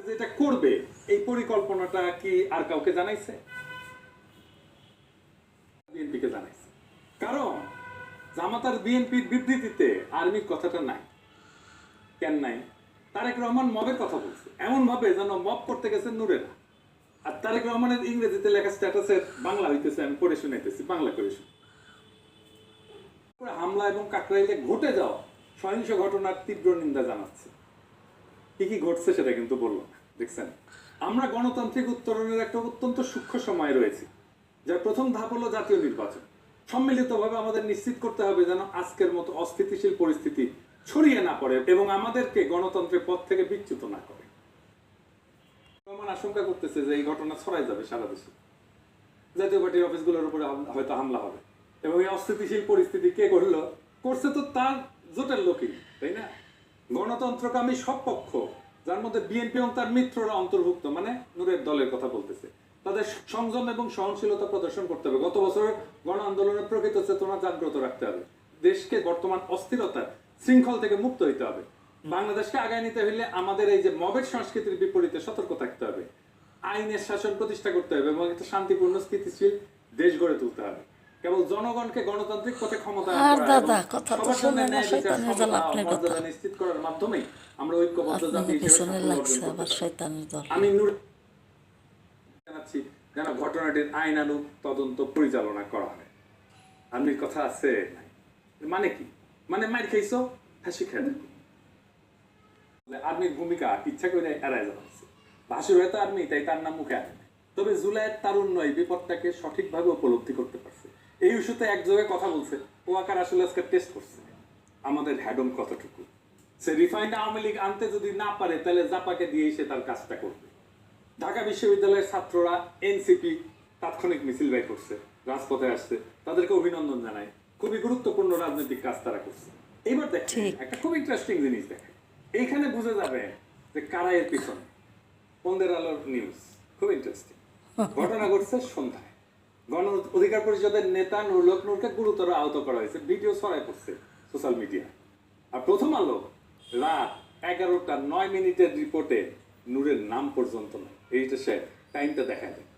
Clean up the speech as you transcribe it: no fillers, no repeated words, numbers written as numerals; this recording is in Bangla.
যেটা করবে এই পরিকল্পনাটা কি আর কাউকে জানাইছে? বিএনপিকে জানাইছে। কারণ জামাত আর বিএনপির বিবৃতিতে আর্মির কথাটা নাই। কেন নাই? তারেক রহমান মবের কথা বলছে এমন ভাবে যেন মব করতে গেছে নূরেরা। আর তারেক রহমানের ইংরেজিতে লেখা স্ট্যাটাসের বাংলা হইতেছে, আমি পড়ে শুনাইতেছি, বাংলা করে শুনি। হামলা এবং কাকরাইলে ঘটে যাওয়া সহিংস ঘটনার তীব্র নিন্দা জানাচ্ছে। কি কি ঘটছে সেটা কিন্তু বললো না। দেখছেন, আমরা গণতান্ত্রিক উত্তরণের একটা অত্যন্ত সূক্ষ্ম সময় রয়েছে, যার প্রথম ধাপ হলো জাতীয় নির্বাচন। সম্মিলিতভাবে আমাদের নিশ্চিত করতে হবে যেন আজকের মতো অস্থিতিশীল পরিস্থিতি ছড়িয়ে না পড়ে এবং আমাদেরকে গণতন্ত্রের পথ থেকে বিচ্যুত না করে। রহমান আশঙ্কা করতেছে যে এই ঘটনা ছড়াই যাবে সারা দেশে, জাতীয় পার্টির অফিসগুলোর উপরে হয়তো হামলা হবে এবং এই অস্থিতিশীল পরিস্থিতি কে করলো? করছে তো তার জোটের লোকই, তাই না? গণতন্ত্রকামী সব পক্ষ, যার মধ্যে বিএনপি এবং তার মিত্ররা অন্তর্ভুক্ত, মানে নূরের দলের কথা বলতেছে, তাদের সংযম এবং সহনশীলতা প্রদর্শন করতে হবে। গত বছরের গণ আন্দোলনের প্রকৃত চেতনা জাগ্রত রাখতে হবে। দেশকে বর্তমান অস্থিরতার শৃঙ্খল থেকে মুক্ত হইতে হবে। বাংলাদেশকে আগায় নিতে হলে আমাদের এই যে মবের সংস্কৃতির বিপরীতে সতর্ক থাকতে হবে। আইনের শাসন প্রতিষ্ঠা করতে হবে এবং একটা শান্তিপূর্ণ স্থিতিশীল দেশ গড়ে তুলতে হবে। কেবল জনগণকে গণতান্ত্রিক পথে ক্ষমতায়ন মর্যাদা নিশ্চিত করার মাধ্যমে আমরা ঐক্যবদ্ধ জাতি হিসেবে আমি জানাচ্ছি যেন ঘটনাটির আইনানুগ তদন্ত পরিচালনা করা হয়। আর্মির কথা আছে মানে কি? মানে মার খাইছো হাসি খেয়ে আর্মির ভূমিকা ইচ্ছা করে এড়ায় যাওয়া হচ্ছে। ভাসুর হয়তো আর্মি, তাই তার নাম মুখে আনে। তবে জুলাইয়ের তারুণ্য এই বিপদটাকে সঠিকভাবে উপলব্ধি করতে পারছে। এই ইস্যুতে এক জায়গায় কথা বলছে, ওয়াকার আসলে আজকে টেস্ট করছে আমাদের হ্যাডম কতটুকু। সে রিফাইন্ড আওয়ামী লীগ আনতে যদি না পারে তাহলে জাপাকে দিয়েই সে তার কাজটা করবে। ঢাকা বিশ্ববিদ্যালয়ের ছাত্ররা এনসিপি তাৎক্ষণিক মিছিল বের করছে, রাজপথে আসছে, তাদেরকে অভিনন্দন জানায়। খুবই গুরুত্বপূর্ণ রাজনৈতিক কাজ তারা করছে। এবার দেখেন একটা খুব ইন্টারেস্টিং জিনিস দেখেন, এইখানে বুঝে যাবে যে কারা এর পিছনে। পন্দের আলোর নিউজ, খুব ইন্টারেস্টিং। ঘটনা ঘটছে সন্ধ্যায়। গণ অধিকার পরিষদের নেতা নুরুল নূরকে গুরুতর আহত করা হয়েছে, ভিডিও ছড়ায় পড়ছে সোশ্যাল মিডিয়া। আর প্রথম আলো রাত 11টা 9 মিনিটের রিপোর্টে নূরের নাম পর্যন্ত নয়, এইটা সে টাইমটা দেখা যায়।